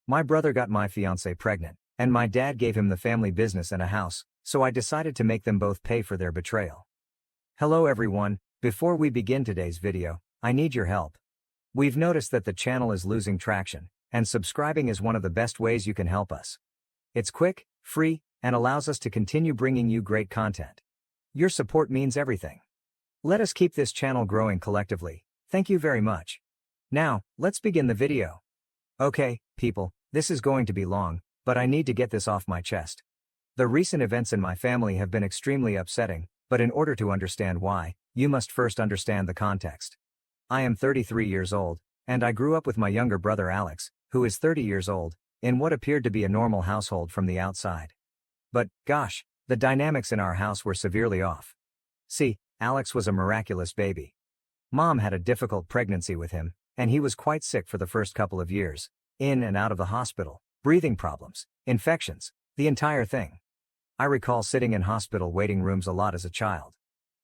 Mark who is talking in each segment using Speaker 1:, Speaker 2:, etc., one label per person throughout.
Speaker 1: My brother got my fiancée pregnant, and my dad gave him the family business and a house, so I decided to make them both pay for their betrayal. Hello everyone, before we begin today's video, I need your help. We've noticed that the channel is losing traction, and subscribing is one of the best ways you can help us. It's quick, free, and allows us to continue bringing you great content. Your support means everything. Let us keep this channel growing collectively. Thank you very much. Now, let's begin the video. Okay, people, this is going to be long, but I need to get this off my chest. The recent events in my family have been extremely upsetting, but in order to understand why, you must first understand the context. I am 33 years old, and I grew up with my younger brother Alex, who is 30 years old, in what appeared to be a normal household from the outside. But, gosh, the dynamics in our house were severely off. See, Alex was a miraculous baby. Mom had a difficult pregnancy with him, and he was quite sick for the first couple of years, in and out of the hospital, breathing problems, infections, the entire thing. I recall sitting in hospital waiting rooms a lot as a child.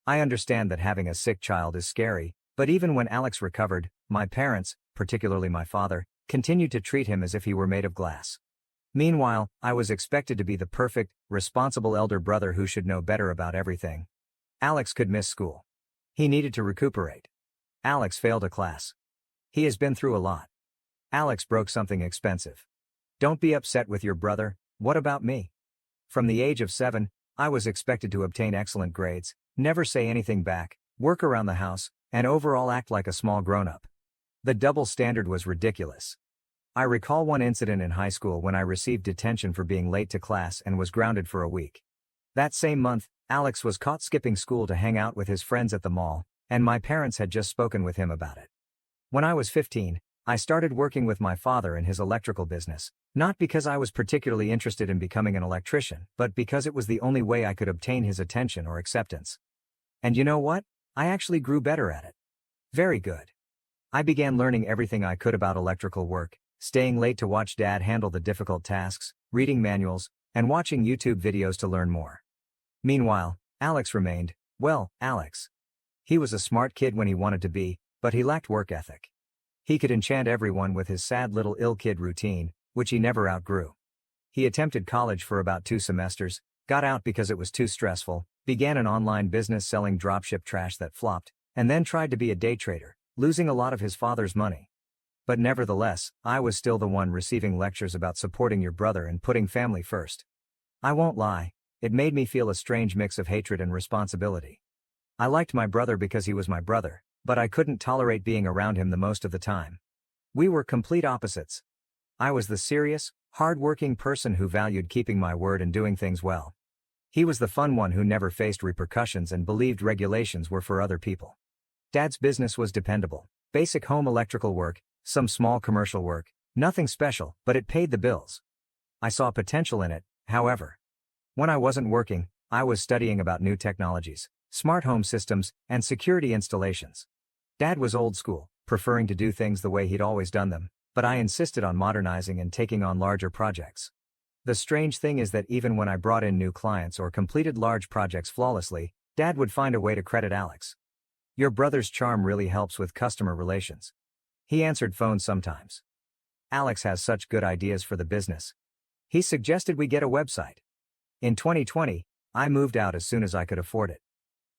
Speaker 1: I understand that having a sick child is scary, but even when Alex recovered, my parents, particularly my father, continued to treat him as if he were made of glass. Meanwhile, I was expected to be the perfect, responsible elder brother who should know better about everything. Alex could miss school. He needed to recuperate. Alex failed a class. He has been through a lot. Alex broke something expensive. Don't be upset with your brother, what about me? From the age of 7, I was expected to obtain excellent grades, never say anything back, work around the house, and overall act like a small grown-up. The double standard was ridiculous. I recall one incident in high school when I received detention for being late to class and was grounded for a week. That same month, Alex was caught skipping school to hang out with his friends at the mall, and my parents had just spoken with him about it. When I was 15, I started working with my father in his electrical business, not because I was particularly interested in becoming an electrician, but because it was the only way I could obtain his attention or acceptance. And you know what? I actually grew better at it. Very good. I began learning everything I could about electrical work, staying late to watch Dad handle the difficult tasks, reading manuals, and watching YouTube videos to learn more. Meanwhile, Alex remained, well, Alex. He was a smart kid when he wanted to be, but he lacked work ethic. He could enchant everyone with his sad little ill kid routine, which he never outgrew. He attempted college for about 2 semesters, got out because it was too stressful, began an online business selling dropship trash that flopped, and then tried to be a day trader, losing a lot of his father's money. But nevertheless, I was still the one receiving lectures about supporting your brother and putting family first. I won't lie, it made me feel a strange mix of hatred and responsibility. I liked my brother because he was my brother, but I couldn't tolerate being around him the most of the time. We were complete opposites. I was the serious, hardworking person who valued keeping my word and doing things well. He was the fun one who never faced repercussions and believed regulations were for other people. Dad's business was dependable, basic home electrical work, some small commercial work, nothing special, but it paid the bills. I saw potential in it, however. When I wasn't working, I was studying about new technologies, smart home systems, and security installations. Dad was old school, preferring to do things the way he'd always done them, but I insisted on modernizing and taking on larger projects. The strange thing is that even when I brought in new clients or completed large projects flawlessly, Dad would find a way to credit Alex. Your brother's charm really helps with customer relations. He answered phones sometimes. Alex has such good ideas for the business. He suggested we get a website. In 2020, I moved out as soon as I could afford it.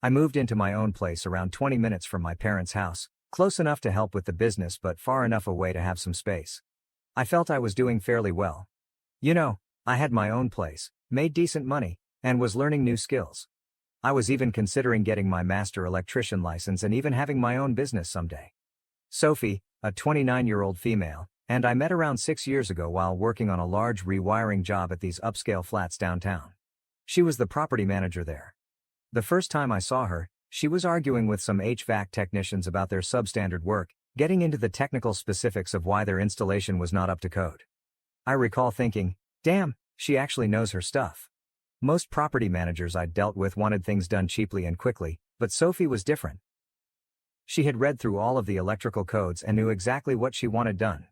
Speaker 1: I moved into my own place around 20 minutes from my parents' house, close enough to help with the business but far enough away to have some space. I felt I was doing fairly well. You know, I had my own place, made decent money, and was learning new skills. I was even considering getting my master electrician license and even having my own business someday. Sophie, a 29-year-old female, and I met around 6 years ago while working on a large rewiring job at these upscale flats downtown. She was the property manager there. The first time I saw her, she was arguing with some HVAC technicians about their substandard work, getting into the technical specifics of why their installation was not up to code. I recall thinking, damn, she actually knows her stuff. Most property managers I'd dealt with wanted things done cheaply and quickly, but Sophie was different. She had read through all of the electrical codes and knew exactly what she wanted done.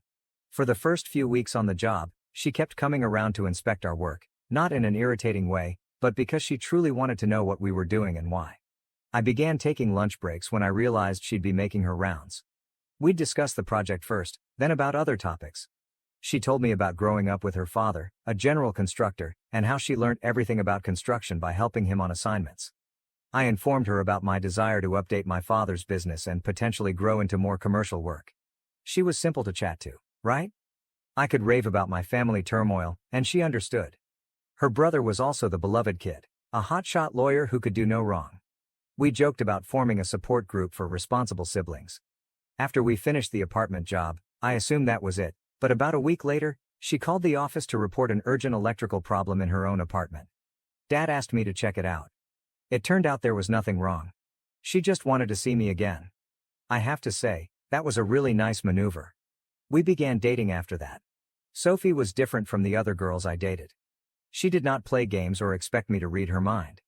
Speaker 1: For the first few weeks on the job, she kept coming around to inspect our work, not in an irritating way, but because she truly wanted to know what we were doing and why. I began taking lunch breaks when I realized she'd be making her rounds. We'd discuss the project first, then about other topics. She told me about growing up with her father, a general constructor, and how she learned everything about construction by helping him on assignments. I informed her about my desire to update my father's business and potentially grow into more commercial work. She was simple to chat to, right? I could rave about my family turmoil, and she understood. Her brother was also the beloved kid, a hotshot lawyer who could do no wrong. We joked about forming a support group for responsible siblings. After we finished the apartment job, I assumed that was it, but about a week later, she called the office to report an urgent electrical problem in her own apartment. Dad asked me to check it out. It turned out there was nothing wrong. She just wanted to see me again. I have to say, that was a really nice maneuver. We began dating after that. Sophie was different from the other girls I dated. She did not play games or expect me to read her mind.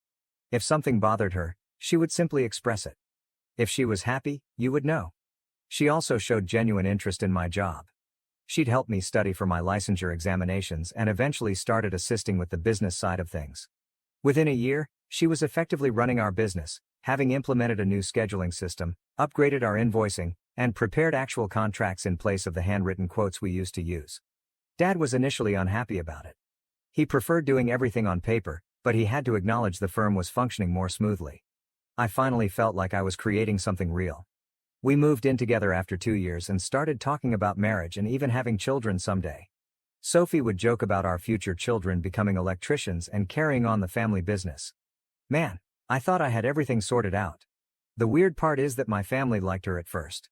Speaker 1: If something bothered her, she would simply express it. If she was happy, you would know. She also showed genuine interest in my job. She'd help me study for my licensure examinations and eventually started assisting with the business side of things. Within a year, she was effectively running our business, having implemented a new scheduling system, upgraded our invoicing, and prepared actual contracts in place of the handwritten quotes we used to use. Dad was initially unhappy about it. He preferred doing everything on paper, but he had to acknowledge the firm was functioning more smoothly. I finally felt like I was creating something real. We moved in together after 2 years and started talking about marriage and even having children someday. Sophie would joke about our future children becoming electricians and carrying on the family business. Man, I thought I had everything sorted out. The weird part is that my family liked her at first.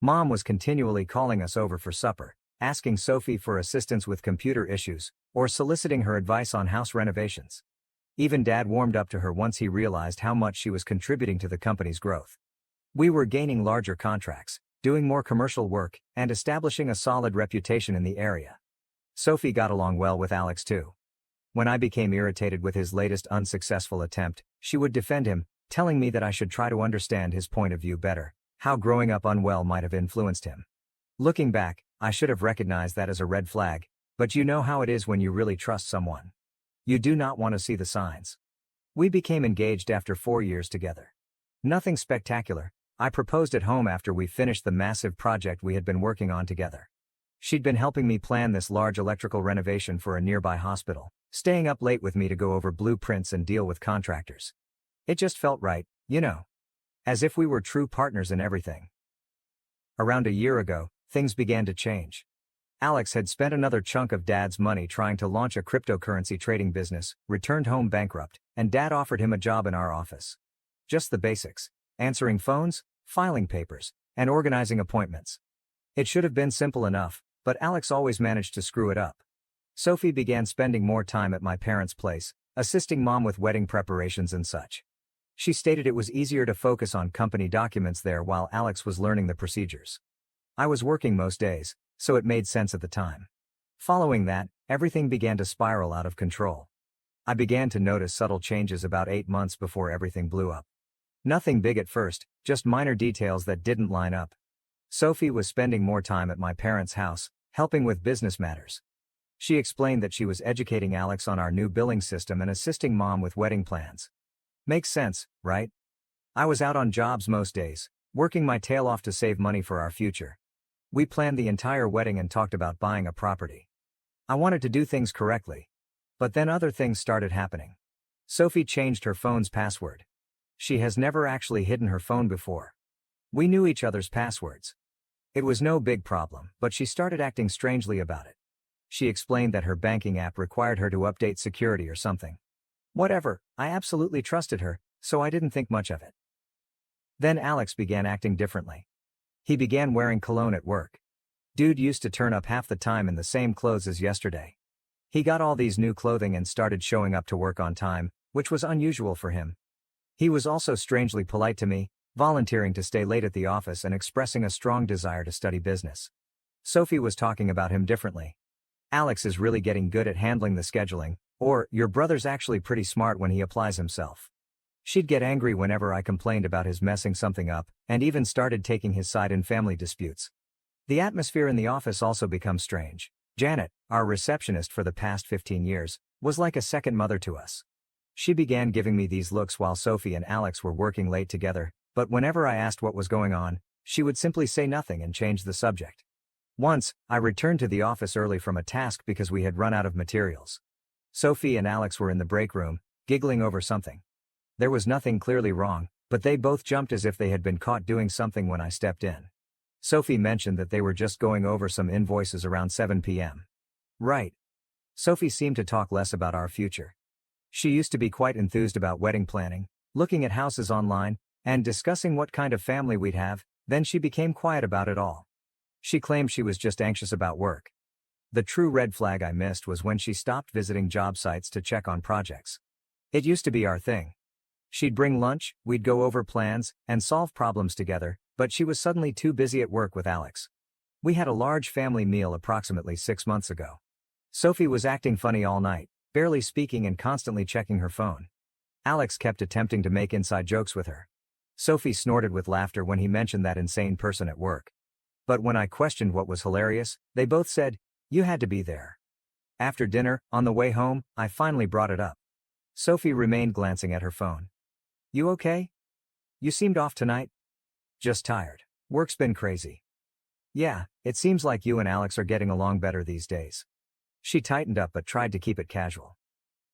Speaker 1: Mom was continually calling us over for supper, asking Sophie for assistance with computer issues, or soliciting her advice on house renovations. Even Dad warmed up to her once he realized how much she was contributing to the company's growth. We were gaining larger contracts, doing more commercial work, and establishing a solid reputation in the area. Sophie got along well with Alex too. When I became irritated with his latest unsuccessful attempt, she would defend him, telling me that I should try to understand his point of view better, how growing up unwell might have influenced him. Looking back, I should have recognized that as a red flag, but you know how it is when you really trust someone. You do not want to see the signs. We became engaged after 4 years together. Nothing spectacular. I proposed at home after we finished the massive project we had been working on together. She'd been helping me plan this large electrical renovation for a nearby hospital, staying up late with me to go over blueprints and deal with contractors. It just felt right, you know. As if we were true partners in everything. Around a year ago, things began to change. Alex had spent another chunk of Dad's money trying to launch a cryptocurrency trading business, returned home bankrupt, and Dad offered him a job in our office. Just the basics: answering phones, filing papers, and organizing appointments. It should have been simple enough, but Alex always managed to screw it up. Sophie began spending more time at my parents' place, assisting Mom with wedding preparations and such. She stated it was easier to focus on company documents there while Alex was learning the procedures. I was working most days, so it made sense at the time. Following that, everything began to spiral out of control. I began to notice subtle changes about 8 months before everything blew up. Nothing big at first, just minor details that didn't line up. Sophie was spending more time at my parents' house, helping with business matters. She explained that she was educating Alex on our new billing system and assisting Mom with wedding plans. Makes sense, right? I was out on jobs most days, working my tail off to save money for our future. We planned the entire wedding and talked about buying a property. I wanted to do things correctly. But then other things started happening. Sophie changed her phone's password. She has never actually hidden her phone before. We knew each other's passwords. It was no big problem, but she started acting strangely about it. She explained that her banking app required her to update security or something. Whatever, I absolutely trusted her, so I didn't think much of it. Then Alex began acting differently. He began wearing cologne at work. Dude used to turn up half the time in the same clothes as yesterday. He got all these new clothing and started showing up to work on time, which was unusual for him. He was also strangely polite to me, volunteering to stay late at the office and expressing a strong desire to study business. Sophie was talking about him differently. Alex is really getting good at handling the scheduling, or your brother's actually pretty smart when he applies himself. She'd get angry whenever I complained about his messing something up, and even started taking his side in family disputes. The atmosphere in the office also becomes strange. Janet, our receptionist for the past 15 years, was like a second mother to us. She began giving me these looks while Sophie and Alex were working late together, but whenever I asked what was going on, she would simply say nothing and change the subject. Once, I returned to the office early from a task because we had run out of materials. Sophie and Alex were in the break room, giggling over something. There was nothing clearly wrong, but they both jumped as if they had been caught doing something when I stepped in. Sophie mentioned that they were just going over some invoices around 7 p.m. Right. Sophie seemed to talk less about our future. She used to be quite enthused about wedding planning, looking at houses online, and discussing what kind of family we'd have. Then she became quiet about it all. She claimed she was just anxious about work. The true red flag I missed was when she stopped visiting job sites to check on projects. It used to be our thing. She'd bring lunch, we'd go over plans, and solve problems together, but she was suddenly too busy at work with Alex. We had a large family meal approximately 6 months ago. Sophie was acting funny all night, barely speaking and constantly checking her phone. Alex kept attempting to make inside jokes with her. Sophie snorted with laughter when he mentioned that insane person at work. But when I questioned what was hilarious, they both said, "You had to be there." After dinner, on the way home, I finally brought it up. Sophie remained glancing at her phone. "You okay? You seemed off tonight." "Just tired. Work's been crazy." "Yeah, it seems like you and Alex are getting along better these days." She tightened up but tried to keep it casual.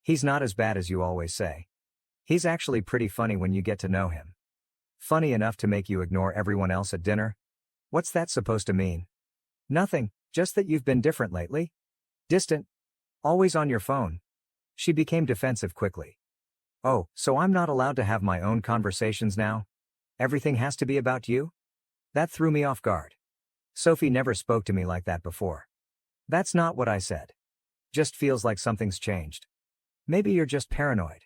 Speaker 1: "He's not as bad as you always say. He's actually pretty funny when you get to know him." "Funny enough to make you ignore everyone else at dinner? What's that supposed to mean?" "Nothing, just that you've been different lately. Distant. Always on your phone." She became defensive quickly. "Oh, so I'm not allowed to have my own conversations now? Everything has to be about you?" That threw me off guard. Sophie never spoke to me like that before. "That's not what I said. Just feels like something's changed. Maybe you're just paranoid.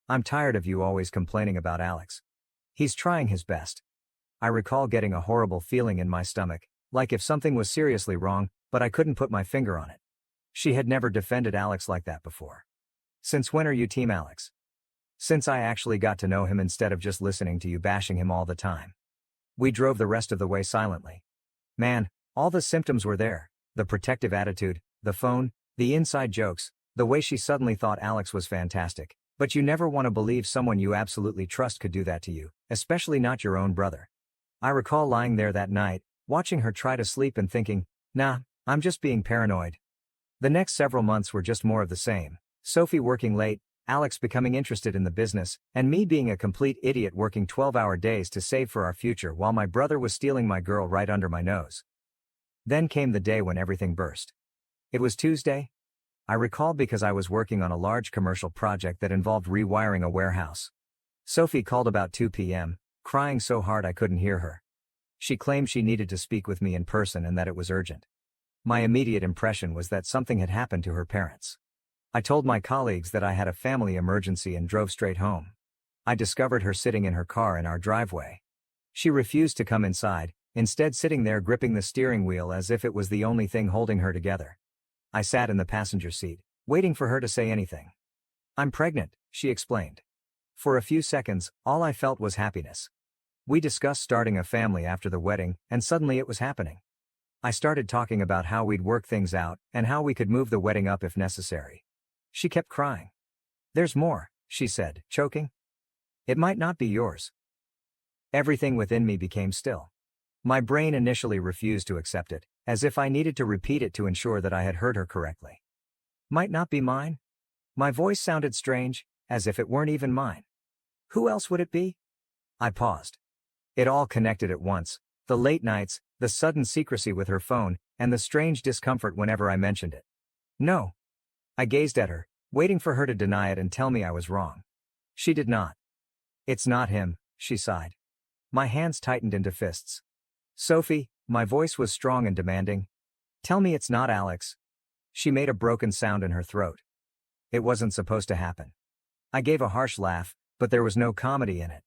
Speaker 1: I'm tired of you always complaining about Alex. He's trying his best." I recall getting a horrible feeling in my stomach, like if something was seriously wrong, but I couldn't put my finger on it. She had never defended Alex like that before. "Since when are you Team Alex?" "Since I actually got to know him instead of just listening to you bashing him all the time." We drove the rest of the way silently. Man, all the symptoms were there: the protective attitude, the phone, the inside jokes, the way she suddenly thought Alex was fantastic. But you never want to believe someone you absolutely trust could do that to you, especially not your own brother. I recall lying there that night, watching her try to sleep and thinking, "Nah, I'm just being paranoid." The next several months were just more of the same. Sophie working late, Alex becoming interested in the business, and me being a complete idiot working 12-hour days to save for our future while my brother was stealing my girl right under my nose. Then came the day when everything burst. It was Tuesday. I recall because I was working on a large commercial project that involved rewiring a warehouse. Sophie called about 2 p.m., crying so hard I couldn't hear her. She claimed she needed to speak with me in person and that it was urgent. My immediate impression was that something had happened to her parents. I told my colleagues that I had a family emergency and drove straight home. I discovered her sitting in her car in our driveway. She refused to come inside, instead sitting there gripping the steering wheel as if it was the only thing holding her together. I sat in the passenger seat, waiting for her to say anything. "I'm pregnant," she explained. For a few seconds, all I felt was happiness. We discussed starting a family after the wedding, and suddenly it was happening. I started talking about how we'd work things out, and how we could move the wedding up if necessary. She kept crying. "There's more," she said, choking. "It might not be yours." Everything within me became still. My brain initially refused to accept it, as if I needed to repeat it to ensure that I had heard her correctly. "Might not be mine?" My voice sounded strange, as if it weren't even mine. "Who else would it be?" I paused. It all connected at once: the late nights, the sudden secrecy with her phone, and the strange discomfort whenever I mentioned it. "No." I gazed at her, waiting for her to deny it and tell me I was wrong. She did not. "It's not him," she sighed. My hands tightened into fists. "Sophie," my voice was strong and demanding. "Tell me it's not Alex." She made a broken sound in her throat. "It wasn't supposed to happen." I gave a harsh laugh, but there was no comedy in it.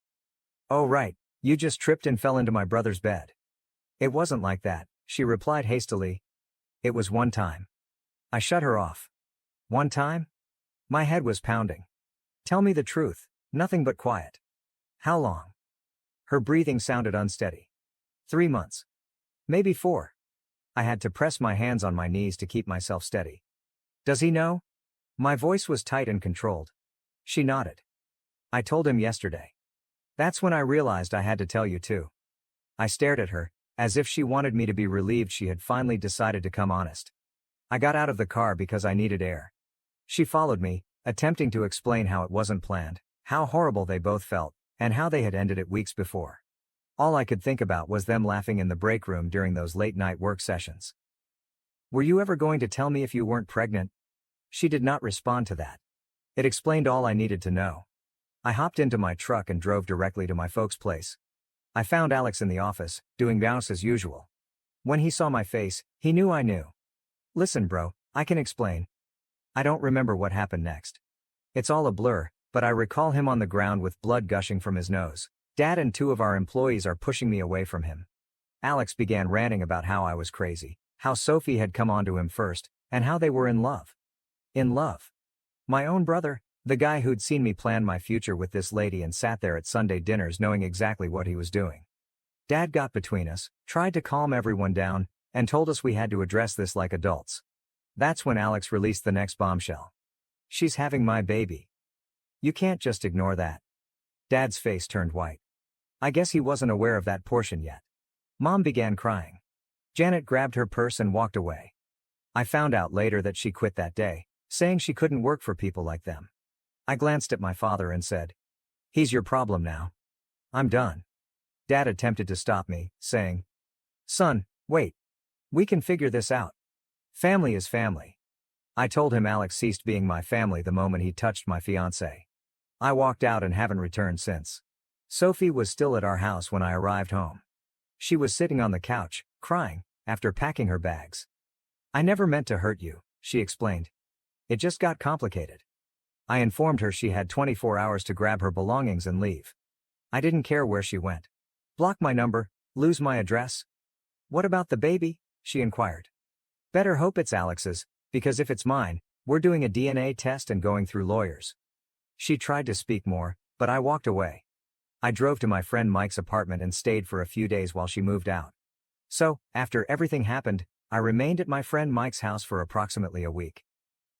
Speaker 1: "Oh right, you just tripped and fell into my brother's bed." "It wasn't like that," she replied hastily. "It was one time." I shut her off. "One time?" My head was pounding. "Tell me the truth, nothing but quiet." "How long?" Her breathing sounded unsteady. 3 months. Maybe 4. I had to press my hands on my knees to keep myself steady. "Does he know?" My voice was tight and controlled. She nodded. "I told him yesterday." "That's when I realized I had to tell you too." I stared at her, As if she wanted me to be relieved she had finally decided to come honest. I got out of the car because I needed air. She followed me, attempting to explain how it wasn't planned, how horrible they both felt, and how they had ended it weeks before. All I could think about was them laughing in the break room during those late-night work sessions. "Were you ever going to tell me if you weren't pregnant?" She did not respond to that. It explained all I needed to know. I hopped into my truck and drove directly to my folks' place. I found Alex in the office, doing bounce as usual. When he saw my face, he knew I knew. "Listen, bro, I can explain. I don't remember what happened next. It's all a blur, but I recall him on the ground with blood gushing from his nose. Dad and 2 of our employees are pushing me away from him." Alex began ranting about how I was crazy, how Sophie had come onto him first, and how they were in love. In love? My own brother, the guy who'd seen me plan my future with this lady and sat there at Sunday dinners knowing exactly what he was doing. Dad got between us, tried to calm everyone down, and told us we had to address this like adults. That's when Alex released the next bombshell. "She's having my baby. You can't just ignore that." Dad's face turned white. I guess he wasn't aware of that portion yet. Mom began crying. Janet grabbed her purse and walked away. I found out later that she quit that day, saying she couldn't work for people like them. I glanced at my father and said, "He's your problem now. I'm done." Dad attempted to stop me, saying, "Son, wait. We can figure this out. Family is family." I told him Alex ceased being my family the moment he touched my fiancée. I walked out and haven't returned since. Sophie was still at our house when I arrived home. She was sitting on the couch, crying, after packing her bags. "I never meant to hurt you," she explained. "It just got complicated." I informed her she had 24 hours to grab her belongings and leave. I didn't care where she went. Block my number, lose my address? "What about the baby?" she inquired. "Better hope it's Alex's, because if it's mine, we're doing a DNA test and going through lawyers." She tried to speak more, but I walked away. I drove to my friend Mike's apartment and stayed for a few days while she moved out. So, after everything happened, I remained at my friend Mike's house for approximately a week.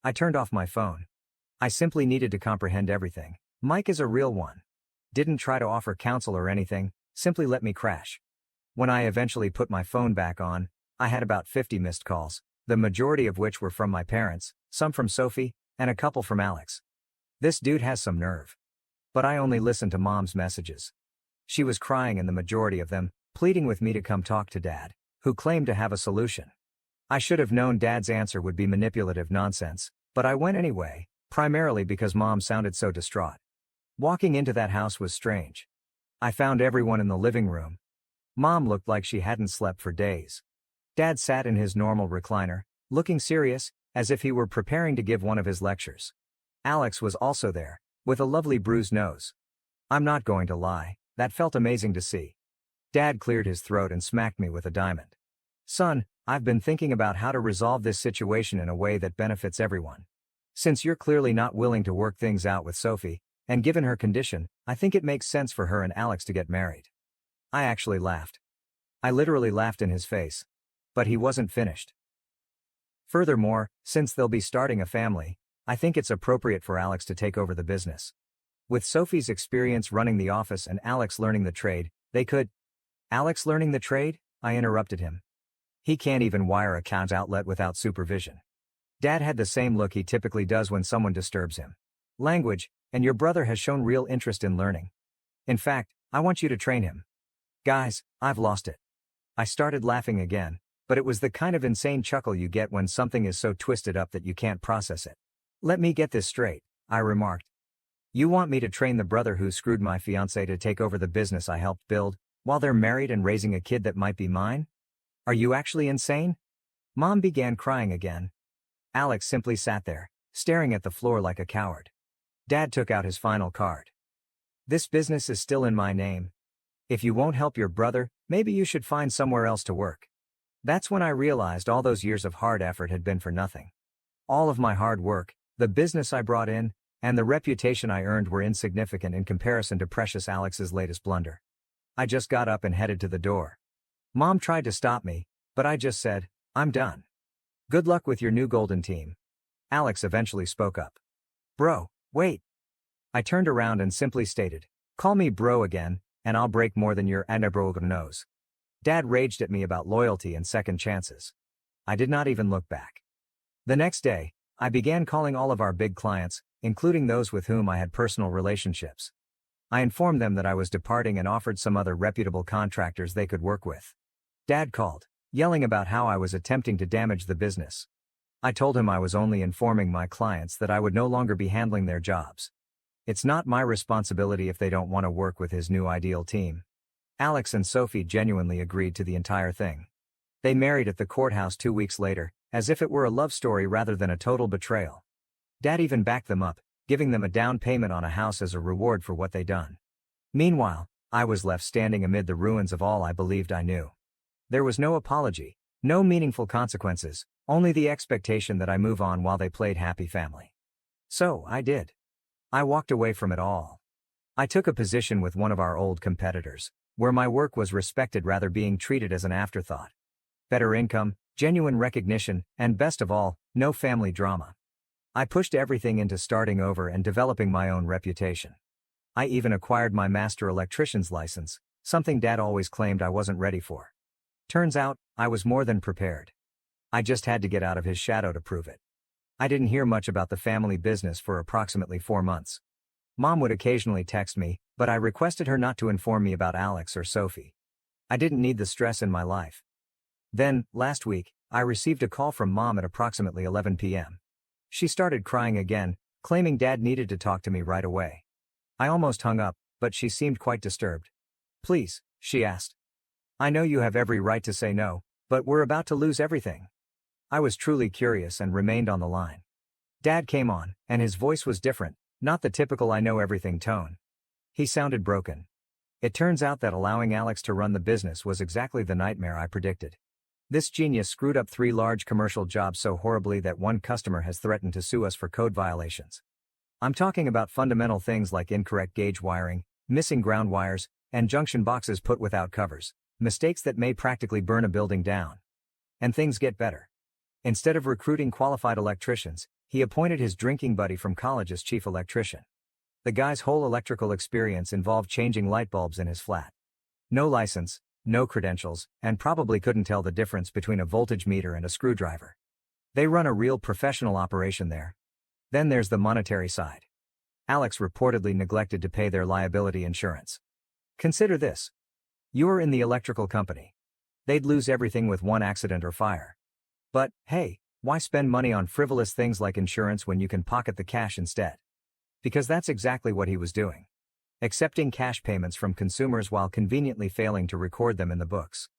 Speaker 1: I turned off my phone. I simply needed to comprehend everything. Mike is a real one. Didn't try to offer counsel or anything, simply let me crash. When I eventually put my phone back on, I had about 50 missed calls, the majority of which were from my parents, some from Sophie, and a couple from Alex. This dude has some nerve. But I only listened to Mom's messages. She was crying in the majority of them, pleading with me to come talk to Dad, who claimed to have a solution. I should have known Dad's answer would be manipulative nonsense, but I went anyway, primarily because Mom sounded so distraught. Walking into that house was strange. I found everyone in the living room. Mom looked like she hadn't slept for days. Dad sat in his normal recliner, looking serious, as if he were preparing to give one of his lectures. Alex was also there, with a lovely bruised nose. I'm not going to lie, that felt amazing to see. Dad cleared his throat and smacked me with a diamond. "Son, I've been thinking about how to resolve this situation in a way that benefits everyone. Since you're clearly not willing to work things out with Sophie, and given her condition, I think it makes sense for her and Alex to get married." I actually laughed. I literally laughed in his face. But he wasn't finished. "Furthermore, since they'll be starting a family, I think it's appropriate for Alex to take over the business. With Sophie's experience running the office and Alex learning the trade, they could—" "Alex learning the trade?" I interrupted him. "He can't even wire a account outlet without supervision." Dad had the same look he typically does when someone disturbs him. "Language, and your brother has shown real interest in learning. In fact, I want you to train him." Guys, I've lost it. I started laughing again, but it was the kind of insane chuckle you get when something is so twisted up that you can't process it. "Let me get this straight," I remarked. "You want me to train the brother who screwed my fiancée to take over the business I helped build, while they're married and raising a kid that might be mine? Are you actually insane?" Mom began crying again. Alex simply sat there, staring at the floor like a coward. Dad took out his final card. "This business is still in my name. If you won't help your brother, maybe you should find somewhere else to work." That's when I realized all those years of hard effort had been for nothing. All of my hard work, the business I brought in, and the reputation I earned were insignificant in comparison to precious Alex's latest blunder. I just got up and headed to the door. Mom tried to stop me, but I just said, "I'm done. Good luck with your new golden team." Alex eventually spoke up. "Bro, wait." I turned around and simply stated, "Call me bro again, and I'll break more than your bro nose." Dad raged at me about loyalty and second chances. I did not even look back. The next day, I began calling all of our big clients, including those with whom I had personal relationships. I informed them that I was departing and offered some other reputable contractors they could work with. Dad called, yelling about how I was attempting to damage the business. I told him I was only informing my clients that I would no longer be handling their jobs. It's not my responsibility if they don't want to work with his new ideal team. Alex and Sophie genuinely agreed to the entire thing. They married at the courthouse 2 weeks later, as if it were a love story rather than a total betrayal. Dad even backed them up, giving them a down payment on a house as a reward for what they'd done. Meanwhile, I was left standing amid the ruins of all I believed I knew. There was no apology, no meaningful consequences, only the expectation that I move on while they played happy family. So, I did. I walked away from it all. I took a position with one of our old competitors, where my work was respected rather being treated as an afterthought. Better income, genuine recognition, and best of all, no family drama. I pushed everything into starting over and developing my own reputation. I even acquired my master electrician's license, something Dad always claimed I wasn't ready for. Turns out, I was more than prepared. I just had to get out of his shadow to prove it. I didn't hear much about the family business for approximately 4 months. Mom would occasionally text me, but I requested her not to inform me about Alex or Sophie. I didn't need the stress in my life. Then, last week, I received a call from Mom at approximately 11 p.m. She started crying again, claiming Dad needed to talk to me right away. I almost hung up, but she seemed quite disturbed. "Please," she asked. "I know you have every right to say no, but we're about to lose everything." I was truly curious and remained on the line. Dad came on, and his voice was different, not the typical I know everything tone. He sounded broken. It turns out that allowing Alex to run the business was exactly the nightmare I predicted. This genius screwed up 3 large commercial jobs so horribly that one customer has threatened to sue us for code violations. I'm talking about fundamental things like incorrect gauge wiring, missing ground wires, and junction boxes put without covers, mistakes that may practically burn a building down. And things get better. Instead of recruiting qualified electricians, he appointed his drinking buddy from college as chief electrician. The guy's whole electrical experience involved changing light bulbs in his flat. No license, no credentials, and probably couldn't tell the difference between a voltage meter and a screwdriver. They run a real professional operation there. Then there's the monetary side. Alex reportedly neglected to pay their liability insurance. Consider this. You're in the electrical company. They'd lose everything with one accident or fire. But, hey, why spend money on frivolous things like insurance when you can pocket the cash instead? Because that's exactly what he was doing. Accepting cash payments from consumers while conveniently failing to record them in the books.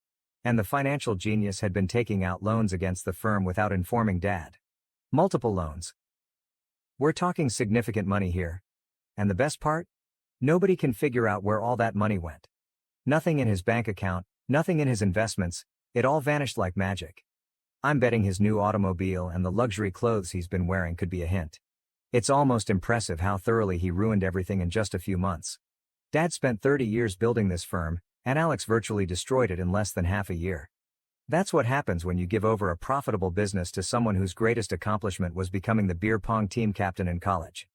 Speaker 1: And the financial genius had been taking out loans against the firm without informing Dad. Multiple loans. We're talking significant money here. And the best part? Nobody can figure out where all that money went. Nothing in his bank account, nothing in his investments, it all vanished like magic. I'm betting his new automobile and the luxury clothes he's been wearing could be a hint. It's almost impressive how thoroughly he ruined everything in just a few months. Dad spent 30 years building this firm, and Alex virtually destroyed it in less than half a year. That's what happens when you give over a profitable business to someone whose greatest accomplishment was becoming the beer pong team captain in college.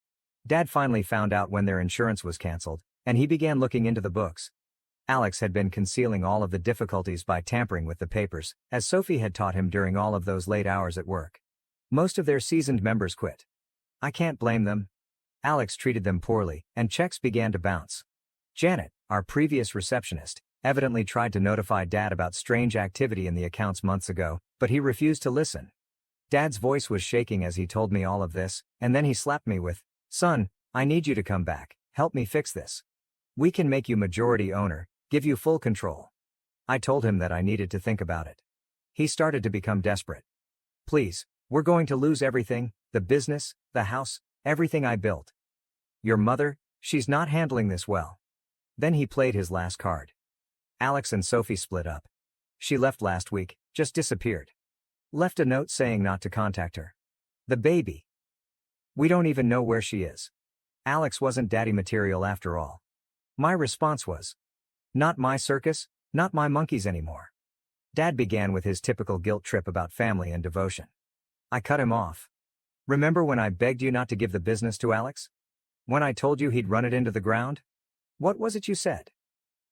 Speaker 1: Dad finally found out when their insurance was canceled, and he began looking into the books. Alex had been concealing all of the difficulties by tampering with the papers, as Sophie had taught him during all of those late hours at work. Most of their seasoned members quit. I can't blame them. Alex treated them poorly, and checks began to bounce. Janet, our previous receptionist, evidently tried to notify Dad about strange activity in the accounts months ago, but he refused to listen. Dad's voice was shaking as he told me all of this, and then he slapped me with, "Son, I need you to come back, help me fix this. We can make you majority owner, give you full control." I told him that I needed to think about it. He started to become desperate. "Please, we're going to lose everything, the business, the house, everything I built. Your mother, she's not handling this well." Then he played his last card. Alex and Sophie split up. She left last week, just disappeared. Left a note saying not to contact her. The baby. We don't even know where she is. Alex wasn't daddy material after all. My response was, "Not my circus, not my monkeys anymore." Dad began with his typical guilt trip about family and devotion. I cut him off. "Remember when I begged you not to give the business to Alex? When I told you he'd run it into the ground? What was it you said?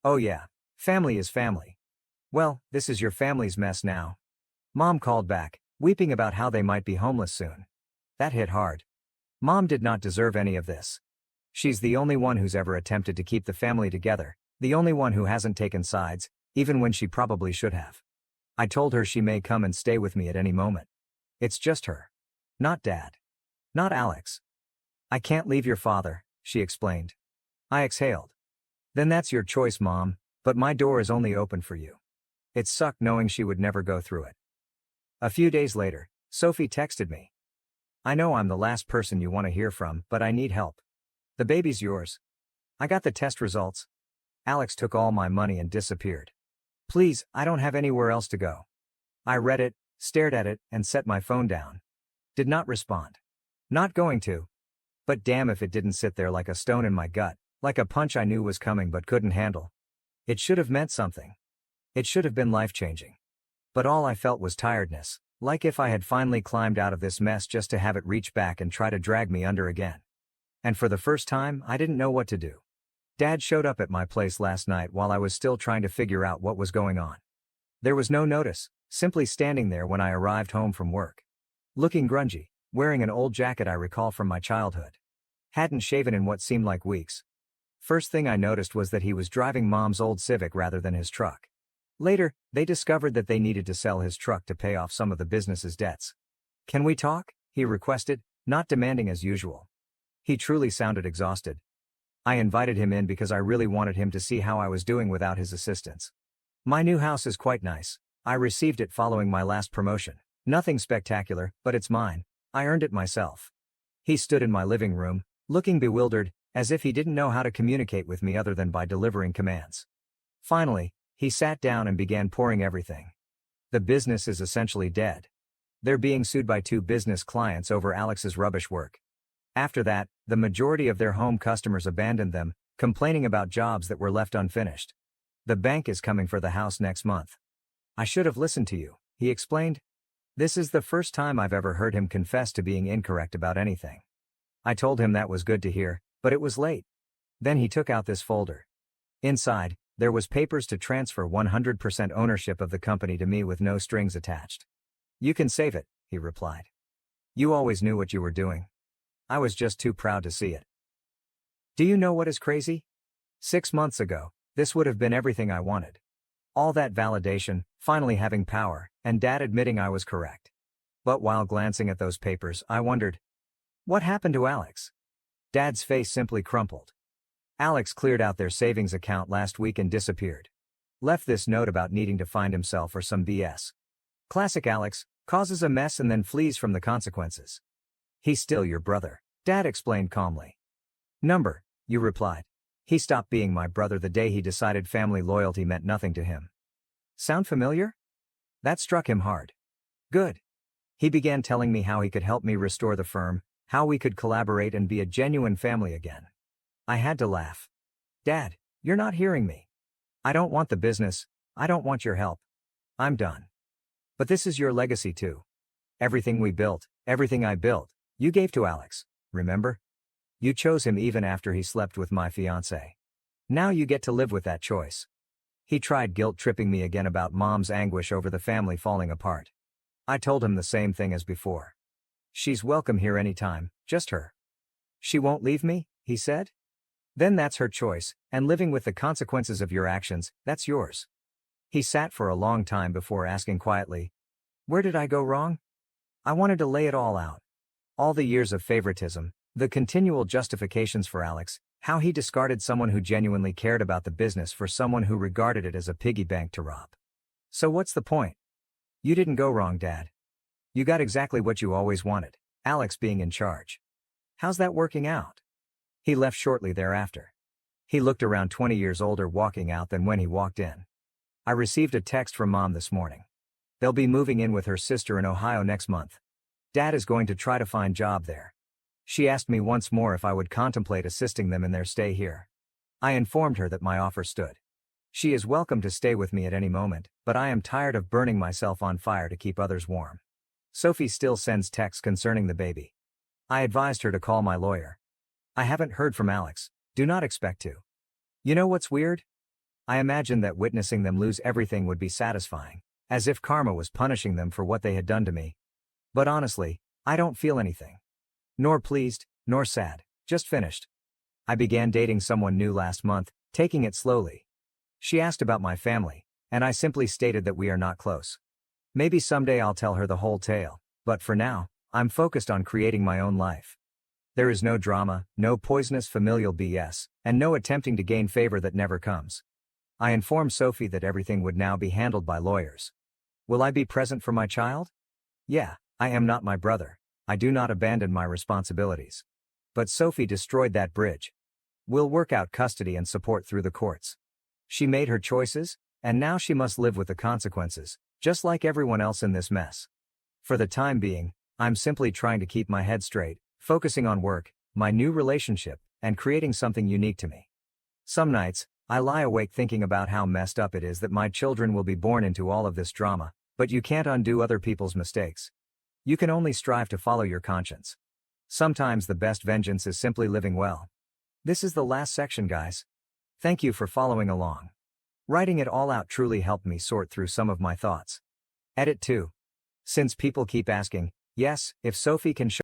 Speaker 1: Oh yeah, family is family. Well, this is your family's mess now. Mom called back, weeping about how they might be homeless soon. That hit hard. Mom did not deserve any of this. She's the only one who's ever attempted to keep the family together, the only one who hasn't taken sides, even when she probably should have. I told her she may come and stay with me at any moment. It's just her. Not Dad. Not Alex. I can't leave your father, she explained. I exhaled. Then that's your choice, Mom, but my door is only open for you. It sucked knowing she would never go through it. A few days later, Sophie texted me. I know I'm the last person you want to hear from, but I need help. The baby's yours. I got the test results. Alex took all my money and disappeared. Please, I don't have anywhere else to go. I read it, stared at it, and set my phone down. Did not respond. Not going to. But damn if it didn't sit there like a stone in my gut, like a punch I knew was coming but couldn't handle. It should have meant something. It should have been life-changing. But all I felt was tiredness, like if I had finally climbed out of this mess just to have it reach back and try to drag me under again. And for the first time, I didn't know what to do. Dad showed up at my place last night while I was still trying to figure out what was going on. There was no notice, simply standing there when I arrived home from work. Looking grungy, wearing an old jacket I recall from my childhood. Hadn't shaven in what seemed like weeks. First thing I noticed was that he was driving Mom's old Civic rather than his truck. Later, they discovered that they needed to sell his truck to pay off some of the business's debts. Can we talk? He requested, not demanding as usual. He truly sounded exhausted. I invited him in because I really wanted him to see how I was doing without his assistance. My new house is quite nice. I received it following my last promotion. Nothing spectacular, but it's mine. I earned it myself. He stood in my living room, looking bewildered, as if he didn't know how to communicate with me other than by delivering commands. Finally, he sat down and began pouring everything. The business is essentially dead. They're being sued by 2 business clients over Alex's rubbish work. After that, the majority of their home customers abandoned them, complaining about jobs that were left unfinished. The bank is coming for the house next month. I should have listened to you, he explained. This is the first time I've ever heard him confess to being incorrect about anything. I told him that was good to hear, but it was late. Then he took out this folder. Inside, there was papers to transfer 100% ownership of the company to me with no strings attached. You can save it, he replied. You always knew what you were doing. I was just too proud to see it. Do you know what is crazy? 6 months ago, this would have been everything I wanted. All that validation, finally having power, and Dad admitting I was correct. But while glancing at those papers, I wondered, what happened to Alex? Dad's face simply crumpled. Alex cleared out their savings account last week and disappeared. Left this note about needing to find himself or some BS. Classic Alex, causes a mess and then flees from the consequences. He's still your brother, Dad explained calmly. Number, you replied. He stopped being my brother the day he decided family loyalty meant nothing to him. Sound familiar? That struck him hard. Good. He began telling me how he could help me restore the firm, how we could collaborate and be a genuine family again. I had to laugh. Dad, you're not hearing me. I don't want the business, I don't want your help. I'm done. But this is your legacy too. Everything we built, everything I built, you gave to Alex, remember? You chose him even after he slept with my fiancée. Now you get to live with that choice. He tried guilt-tripping me again about Mom's anguish over the family falling apart. I told him the same thing as before. She's welcome here anytime, just her. She won't leave me, he said? Then that's her choice, and living with the consequences of your actions, that's yours. He sat for a long time before asking quietly, where did I go wrong? I wanted to lay it all out. All the years of favoritism, the continual justifications for Alex, how he discarded someone who genuinely cared about the business for someone who regarded it as a piggy bank to rob. So what's the point? You didn't go wrong, Dad. You got exactly what you always wanted, Alex being in charge. How's that working out? He left shortly thereafter. He looked around 20 years older walking out than when he walked in. I received a text from Mom this morning. They'll be moving in with her sister in Ohio next month. Dad is going to try to find a job there. She asked me once more if I would contemplate assisting them in their stay here. I informed her that my offer stood. She is welcome to stay with me at any moment, but I am tired of burning myself on fire to keep others warm. Sophie still sends texts concerning the baby. I advised her to call my lawyer. I haven't heard from Alex, do not expect to. You know what's weird? I imagined that witnessing them lose everything would be satisfying, as if karma was punishing them for what they had done to me. But honestly, I don't feel anything. Nor pleased, nor sad, just finished. I began dating someone new last month, taking it slowly. She asked about my family, and I simply stated that we are not close. Maybe someday I'll tell her the whole tale, but for now, I'm focused on creating my own life. There is no drama, no poisonous familial BS, and no attempting to gain favor that never comes. I informed Sophie that everything would now be handled by lawyers. Will I be present for my child? Yeah, I am not my brother. I do not abandon my responsibilities. But Sophie destroyed that bridge. We'll work out custody and support through the courts. She made her choices, and now she must live with the consequences, just like everyone else in this mess. For the time being, I'm simply trying to keep my head straight, focusing on work, my new relationship, and creating something unique to me. Some nights, I lie awake thinking about how messed up it is that my children will be born into all of this drama, but you can't undo other people's mistakes. You can only strive to follow your conscience. Sometimes the best vengeance is simply living well. This is the last section, guys. Thank you for following along. Writing it all out truly helped me sort through some of my thoughts. Edit 2. Since people keep asking, yes, if Sophie can show